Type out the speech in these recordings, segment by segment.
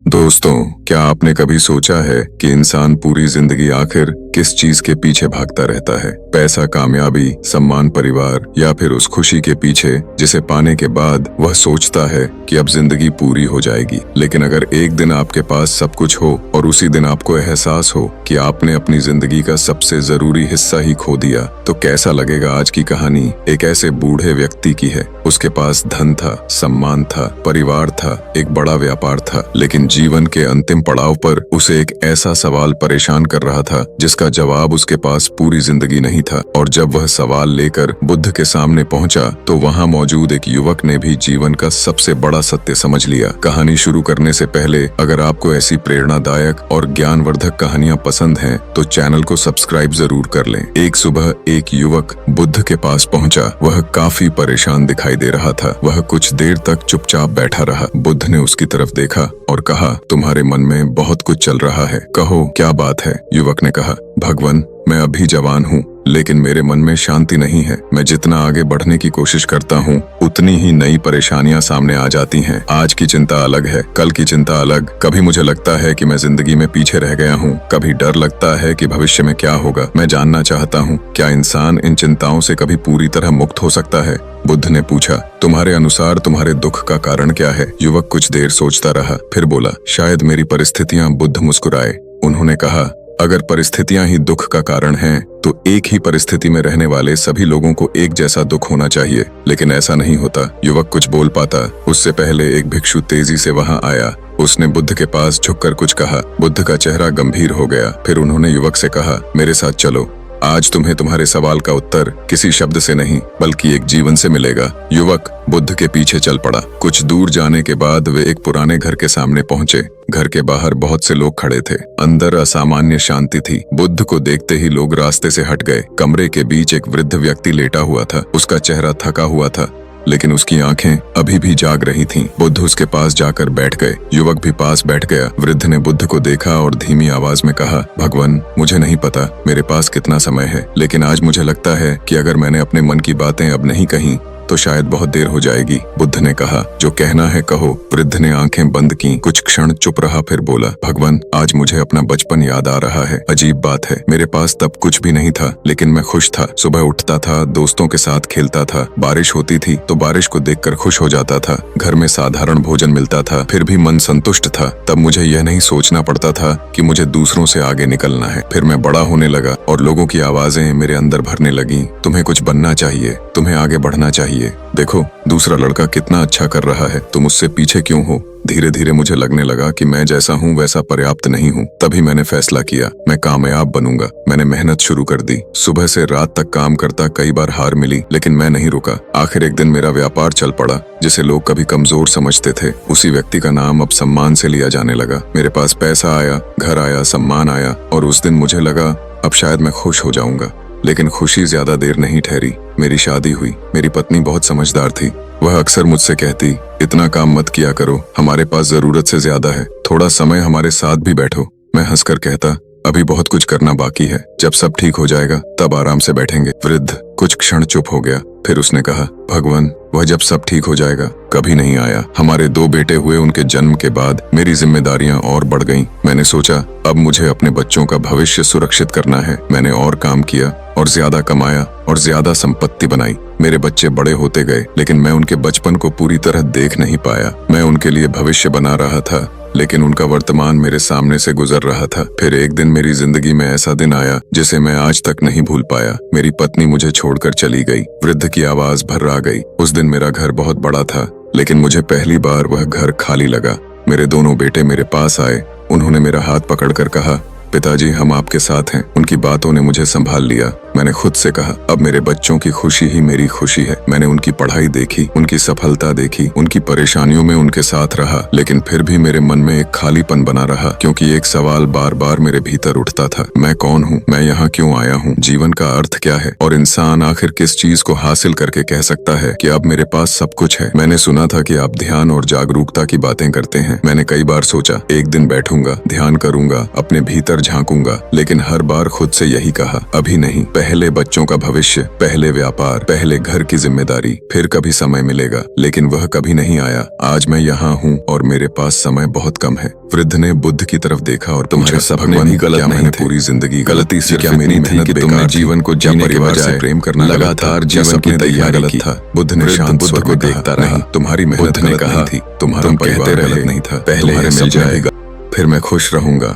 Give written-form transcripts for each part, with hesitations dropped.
दोस्तों, क्या आपने कभी सोचा है कि इंसान पूरी जिंदगी आखिर किस चीज के पीछे भागता रहता है? पैसा, कामयाबी, सम्मान, परिवार, या फिर उस खुशी के पीछे जिसे पाने के बाद वह सोचता है कि अब जिंदगी पूरी हो जाएगी। लेकिन अगर एक दिन आपके पास सब कुछ हो और उसी दिन आपको एहसास हो कि आपने अपनी जिंदगी का सबसे जरूरी हिस्सा ही खो दिया, तो कैसा लगेगा? आज की कहानी एक ऐसे बूढ़े व्यक्ति की है। उसके पास धन था, सम्मान था, परिवार था, एक बड़ा व्यापार था, लेकिन जीवन के अंतिम पड़ाव पर उसे एक ऐसा सवाल परेशान कर रहा था जिसका जवाब उसके पास पूरी जिंदगी नहीं था। और जब वह सवाल लेकर बुद्ध के सामने पहुंचा तो वहां मौजूद एक युवक ने भी जीवन का सबसे बड़ा सत्य समझ लिया। कहानी शुरू करने से पहले अगर आपको ऐसी प्रेरणादायक और ज्ञानवर्धक कहानियां पसंद हैं तो चैनल को सब्सक्राइब जरूर कर लें। एक सुबह एक युवक बुद्ध के पास पहुंचा। वह काफी परेशान दिखाई दे रहा था। वह कुछ देर तक चुपचाप बैठा रहा। बुद्ध ने उसकी तरफ देखा और कहा, तुम्हारे मन में बहुत कुछ चल रहा है, कहो क्या बात है? युवक ने कहा, भगवान, मैं अभी जवान हूँ लेकिन मेरे मन में शांति नहीं है। मैं जितना आगे बढ़ने की कोशिश करता हूँ उतनी ही नई परेशानियां सामने आ जाती हैं। आज की चिंता अलग है, कल की चिंता अलग। कभी मुझे लगता है कि मैं जिंदगी में पीछे रह गया हूँ, कभी डर लगता है कि भविष्य में क्या होगा। मैं जानना चाहता हूँ, क्या इंसान इन चिंताओं से कभी पूरी तरह मुक्त हो सकता है? बुद्ध ने पूछा, तुम्हारे अनुसार तुम्हारे दुख का कारण क्या है? युवक कुछ देर सोचता रहा, फिर बोला, शायद मेरी परिस्थितियां। बुद्ध मुस्कुराए। उन्होंने कहा, अगर परिस्थितियां ही दुख का कारण हैं, तो एक ही परिस्थिति में रहने वाले सभी लोगों को एक जैसा दुख होना चाहिए, लेकिन ऐसा नहीं होता। युवक कुछ बोल पाता उससे पहले एक भिक्षु तेजी से वहां आया। उसने बुद्ध के पास झुककर कुछ कहा। बुद्ध का चेहरा गंभीर हो गया। फिर उन्होंने युवक से कहा, मेरे साथ चलो। आज तुम्हें तुम्हारे सवाल का उत्तर किसी शब्द से नहीं बल्कि एक जीवन से मिलेगा। युवक बुद्ध के पीछे चल पड़ा। कुछ दूर जाने के बाद वे एक पुराने घर के सामने पहुंचे। घर के बाहर बहुत से लोग खड़े थे। अंदर असामान्य शांति थी। बुद्ध को देखते ही लोग रास्ते से हट गए। कमरे के बीच एक वृद्ध व्यक्ति लेटा हुआ था। उसका चेहरा थका हुआ था लेकिन उसकी आंखें अभी भी जाग रही थीं। बुद्ध उसके पास जाकर बैठ गए। युवक भी पास बैठ गया। वृद्ध ने बुद्ध को देखा और धीमी आवाज में कहा, भगवान, मुझे नहीं पता मेरे पास कितना समय है, लेकिन आज मुझे लगता है कि अगर मैंने अपने मन की बातें अब नहीं कही तो शायद बहुत देर हो जाएगी। बुद्ध ने कहा, जो कहना है कहो। वृद्ध ने आंखें बंद की, कुछ क्षण चुप रहा, फिर बोला, भगवान, आज मुझे अपना बचपन याद आ रहा है। अजीब बात है, मेरे पास तब कुछ भी नहीं था लेकिन मैं खुश था। सुबह उठता था, दोस्तों के साथ खेलता था, बारिश होती थी तो बारिश को देखकर खुश हो जाता था। घर में साधारण भोजन मिलता था फिर भी मन संतुष्ट था। तब मुझे यह नहीं सोचना पड़ता था कि मुझे दूसरों से आगे निकलना है। फिर मैं बड़ा होने लगा और लोगों की आवाजें मेरे अंदर भरने लगी, तुम्हें कुछ बनना चाहिए, तुम्हें आगे बढ़ना चाहिए। देखो, दूसरा लड़का कितना अच्छा कर रहा है, तुम उससे पीछे क्यों हो? धीरे धीरे मुझे लगने लगा कि मैं जैसा हूँ वैसा पर्याप्त नहीं हूँ। तभी मैंने फैसला किया, मैं कामयाब बनूंगा। मैंने मेहनत शुरू कर दी। सुबह से रात तक काम करता, कई बार हार मिली लेकिन मैं नहीं रुका। आखिर एक दिन मेरा व्यापार चल पड़ा। जिसे लोग कभी कमजोर समझते थे, उसी व्यक्ति का नाम अब सम्मान से लिया जाने लगा। मेरे पास पैसा आया, घर आया, सम्मान आया और उस दिन मुझे लगा अब शायद मैं खुश हो जाऊंगा। लेकिन खुशी ज्यादा देर नहीं ठहरी। मेरी शादी हुई। मेरी पत्नी बहुत समझदार थी। वह अक्सर मुझसे कहती, इतना काम मत किया करो, हमारे पास जरूरत से ज्यादा है, थोड़ा समय हमारे साथ भी बैठो। मैं हंसकर कहता, अभी बहुत कुछ करना बाकी है, जब सब ठीक हो जाएगा तब आराम से बैठेंगे। वृद्ध कुछ क्षण चुप हो गया। फिर उसने कहा, भगवान, वह जब सब ठीक हो जाएगा कभी नहीं आया। हमारे 2 बेटे हुए, उनके जन्म के बाद मेरी जिम्मेदारियां और बढ़ गईं। मैंने सोचा अब मुझे अपने बच्चों का भविष्य सुरक्षित करना है। मैंने और काम किया और ज्यादा कमाया और ज्यादा संपत्ति बनाई। मेरे बच्चे बड़े होते गए लेकिन मैं उनके बचपन को पूरी तरह देख नहीं पाया। मैं उनके लिए भविष्य बना रहा था लेकिन उनका वर्तमान मेरे सामने से गुजर रहा था। फिर एक दिन मेरी जिंदगी में ऐसा दिन आया जिसे मैं आज तक नहीं भूल पाया। मेरी पत्नी मुझे छोड़कर चली गई। वृद्ध की आवाज भर्रा गई। उस दिन मेरा घर बहुत बड़ा था लेकिन मुझे पहली बार वह घर खाली लगा। मेरे दोनों बेटे मेरे पास आए। उन्होंने मेरा हाथ पकड़कर कहा, पिताजी, हम आपके साथ हैं। उनकी बातों ने मुझे संभाल लिया। मैंने खुद से कहा, अब मेरे बच्चों की खुशी ही मेरी खुशी है। मैंने उनकी पढ़ाई देखी, उनकी सफलता देखी, उनकी परेशानियों में उनके साथ रहा, लेकिन फिर भी मेरे मन में एक खालीपन बना रहा क्योंकि एक सवाल बार बार मेरे भीतर उठता था, मैं कौन हूँ? मैं यहाँ क्यों आया हूँ? जीवन का अर्थ क्या है? और इंसान आखिर किस चीज को हासिल करके कह सकता है कि अब मेरे पास सब कुछ है? मैंने सुना था कि आप ध्यान और जागरूकता की बातें करते हैं। मैंने कई बार सोचा, एक दिन बैठूंगा, ध्यान करूंगा, अपने भीतर झांकूंगा, लेकिन हर बार खुद से यही कहा, अभी नहीं। पहले बच्चों का भविष्य, पहले व्यापार, पहले घर की जिम्मेदारी, फिर कभी समय मिलेगा, लेकिन वह कभी नहीं आया। आज मैं यहाँ हूँ और मेरे पास समय बहुत कम है। वृद्ध ने बुद्ध की तरफ देखा और तुम्हारे सपने भी गलत नहीं थे। पूरी जिंदगी गलती से क्या मेरी मेहनत कि तुमने जीवन को जीने के बजाय प्रेम करना लगातार जीवन की तैयारी गलत था। बुद्ध ने शांत स्वर को देखता रहा। तुम्हारी मेहनत ने कहा थी, तुम्हारा परिवार गलत नहीं था। पहले मिल जाएगा, फिर मैं खुश रहूंगा,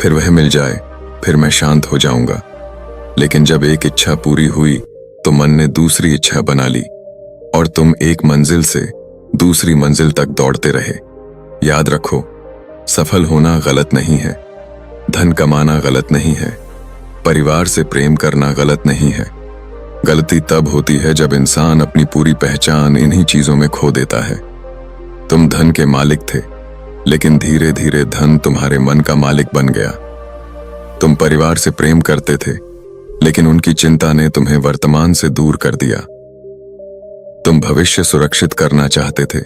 फिर वह मिल जाए, फिर मैं शांत हो जाऊंगा। लेकिन जब एक इच्छा पूरी हुई तो मन ने दूसरी इच्छा बना ली और तुम एक मंजिल से दूसरी मंजिल तक दौड़ते रहे। याद रखो, सफल होना गलत नहीं है, धन कमाना गलत नहीं है, परिवार से प्रेम करना गलत नहीं है। गलती तब होती है जब इंसान अपनी पूरी पहचान इन्हीं चीजों में खो देता है। तुम धन के मालिक थे, लेकिन धीरे धीरे धन तुम्हारे मन का मालिक बन गया। तुम परिवार से प्रेम करते थे, लेकिन उनकी चिंता ने तुम्हें वर्तमान से दूर कर दिया। तुम भविष्य सुरक्षित करना चाहते थे,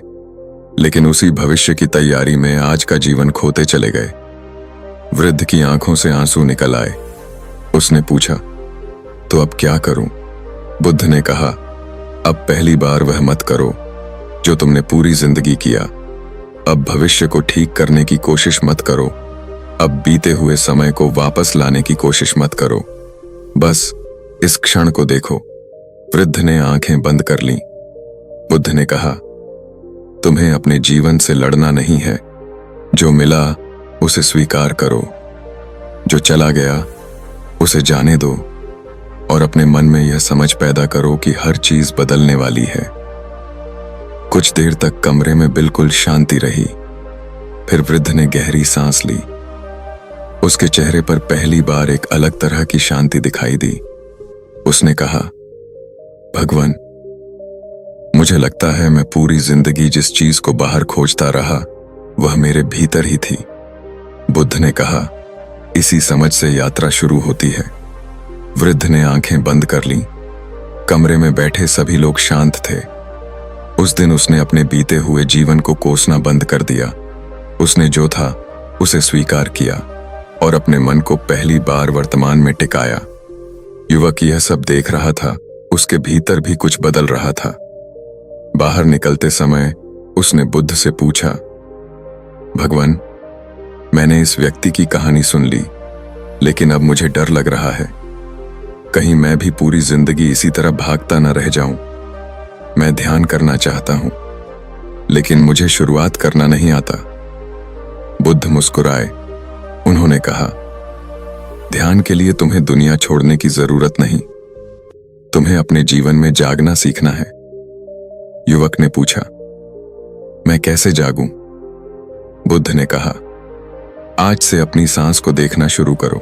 लेकिन उसी भविष्य की तैयारी में आज का जीवन खोते चले गए। वृद्ध की आंखों से आंसू निकल आए। उसने पूछा, तो अब क्या करूं? बुद्ध ने कहा, अब पहली बार वह मत करो जो तुमने पूरी जिंदगी किया। अब भविष्य को ठीक करने की कोशिश मत करो। अब बीते हुए समय को वापस लाने की कोशिश मत करो। बस इस क्षण को देखो। वृद्ध ने आंखें बंद कर लीं। बुद्ध ने कहा, तुम्हें अपने जीवन से लड़ना नहीं है। जो मिला उसे स्वीकार करो, जो चला गया उसे जाने दो और अपने मन में यह समझ पैदा करो कि हर चीज बदलने वाली है। कुछ देर तक कमरे में बिल्कुल शांति रही। फिर वृद्ध ने गहरी सांस ली। उसके चेहरे पर पहली बार एक अलग तरह की शांति दिखाई दी। उसने कहा, भगवान, मुझे लगता है मैं पूरी जिंदगी जिस चीज को बाहर खोजता रहा वह मेरे भीतर ही थी। बुद्ध ने कहा, इसी समझ से यात्रा शुरू होती है। वृद्ध ने आंखें बंद कर लीं। कमरे में बैठे सभी लोग शांत थे। उस दिन उसने अपने बीते हुए जीवन को कोसना बंद कर दिया। उसने जो था उसे स्वीकार किया और अपने मन को पहली बार वर्तमान में टिकाया। युवक यह सब देख रहा था। उसके भीतर भी कुछ बदल रहा था। बाहर निकलते समय उसने बुद्ध से पूछा, भगवान, मैंने इस व्यक्ति की कहानी सुन ली, लेकिन अब मुझे डर लग रहा है। कहीं मैं भी पूरी जिंदगी इसी तरह भागता न रह जाऊं। मैं ध्यान करना चाहता हूं, लेकिन मुझे शुरुआत करना नहीं आता। बुद्ध मुस्कुराए। उन्होंने कहा, ध्यान के लिए तुम्हें दुनिया छोड़ने की जरूरत नहीं, तुम्हें अपने जीवन में जागना सीखना है। युवक ने पूछा, मैं कैसे जागूं? बुद्ध ने कहा, आज से अपनी सांस को देखना शुरू करो।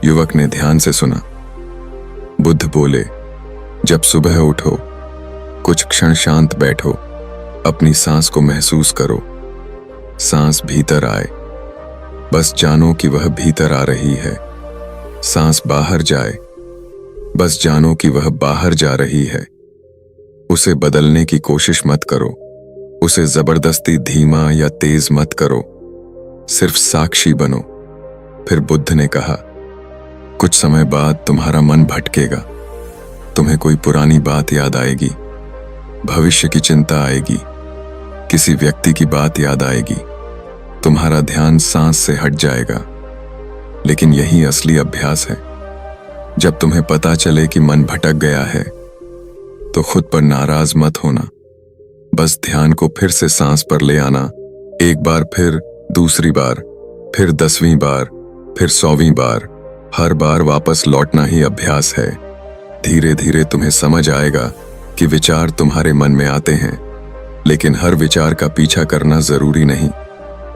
युवक ने ध्यान से सुना। बुद्ध बोले, जब सुबह उठो, कुछ क्षण शांत बैठो, अपनी सांस को महसूस करो। सांस भीतर आए, बस जानो कि वह भीतर आ रही है। सांस बाहर जाए, बस जानो कि वह बाहर जा रही है। उसे बदलने की कोशिश मत करो, उसे जबरदस्ती धीमा या तेज मत करो, सिर्फ साक्षी बनो। फिर बुद्ध ने कहा, कुछ समय बाद तुम्हारा मन भटकेगा। तुम्हें कोई पुरानी बात याद आएगी, भविष्य की चिंता आएगी, किसी व्यक्ति की बात याद आएगी। तुम्हारा ध्यान सांस से हट जाएगा। लेकिन यही असली अभ्यास है। जब तुम्हें पता चले कि मन भटक गया है, तो खुद पर नाराज मत होना। बस ध्यान को फिर से सांस पर ले आना। एक बार फिर, दूसरी बार, फिर 10वीं बार, फिर 100वीं बार। हर बार वापस लौटना ही अभ्यास है। धीरे धीरे तुम्हें समझ आएगा कि विचार तुम्हारे मन में आते हैं, लेकिन हर विचार का पीछा करना जरूरी नहीं।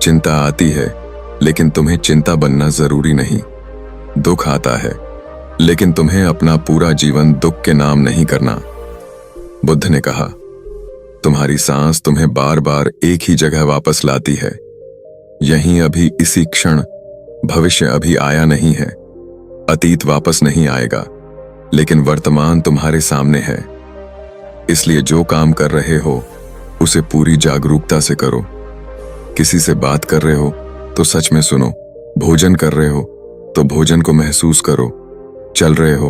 चिंता आती है, लेकिन तुम्हें चिंता बनना जरूरी नहीं। दुख आता है, लेकिन तुम्हें अपना पूरा जीवन दुख के नाम नहीं करना। बुद्ध ने कहा, तुम्हारी सांस तुम्हें बार बार एक ही जगह वापस लाती है। यहीं अभी इसी क्षण। भविष्य अभी आया नहीं है, अतीत वापस नहीं आएगा, लेकिन वर्तमान तुम्हारे सामने है। इसलिए जो काम कर रहे हो उसे पूरी जागरूकता से करो। किसी से बात कर रहे हो तो सच में सुनो, भोजन कर रहे हो तो भोजन को महसूस करो, चल रहे हो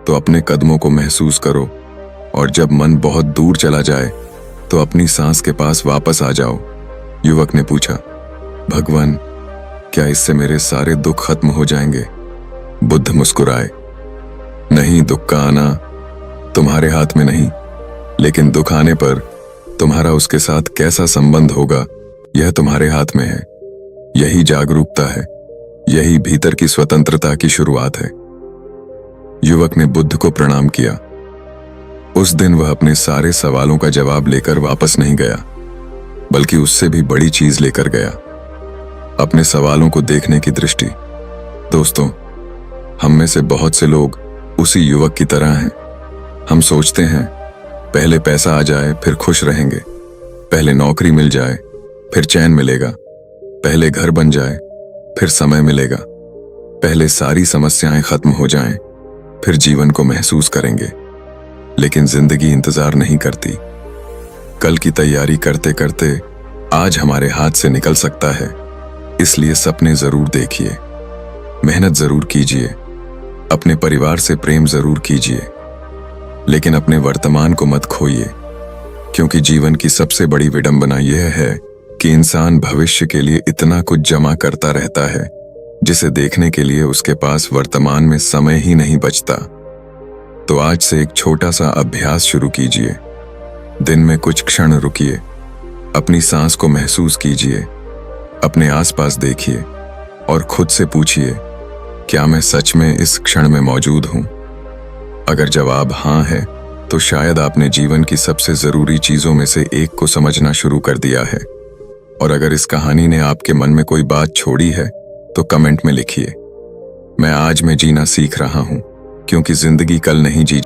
तो अपने कदमों को महसूस करो, और जब मन बहुत दूर चला जाए तो अपनी सांस के पास वापस आ जाओ। युवक ने पूछा, भगवान, क्या इससे मेरे सारे दुख खत्म हो जाएंगे? बुद्ध मुस्कुराए, नहीं, दुख का आना तुम्हारे हाथ में नहीं, लेकिन दुख आने पर तुम्हारा उसके साथ कैसा संबंध होगा यह तुम्हारे हाथ में है। यही जागरूकता है, यही भीतर की स्वतंत्रता की शुरुआत है। युवक ने बुद्ध को प्रणाम किया। उस दिन वह अपने सारे सवालों का जवाब लेकर वापस नहीं गया, बल्कि उससे भी बड़ी चीज लेकर गया, अपने सवालों को देखने की दृष्टि। दोस्तों, हम में से बहुत से लोग उसी युवक की तरह हैं। हम सोचते हैं पहले पैसा आ जाए फिर खुश रहेंगे, पहले नौकरी मिल जाए फिर चैन मिलेगा, पहले घर बन जाए फिर समय मिलेगा, पहले सारी समस्याएं खत्म हो जाएं फिर जीवन को महसूस करेंगे। लेकिन जिंदगी इंतजार नहीं करती। कल की तैयारी करते करते आज हमारे हाथ से निकल सकता है। इसलिए सपने जरूर देखिए, मेहनत जरूर कीजिए, अपने परिवार से प्रेम जरूर कीजिए, लेकिन अपने वर्तमान को मत खोइए, क्योंकि जीवन की सबसे बड़ी विडंबना यह है कि इंसान भविष्य के लिए इतना कुछ जमा करता रहता है जिसे देखने के लिए उसके पास वर्तमान में समय ही नहीं बचता। तो आज से एक छोटा सा अभ्यास शुरू कीजिए। दिन में कुछ क्षण रुकिए, अपनी सांस को महसूस कीजिए, अपने आसपास देखिए और खुद से पूछिए, क्या मैं सच में इस क्षण में मौजूद हूं? अगर जवाब हाँ है, तो शायद आपने जीवन की सबसे जरूरी चीजों में से एक को समझना शुरू कर दिया है। और अगर इस कहानी ने आपके मन में कोई बात छोड़ी है तो कमेंट में लिखिए, मैं आज में जीना सीख रहा हूं, क्योंकि जिंदगी कल नहीं जी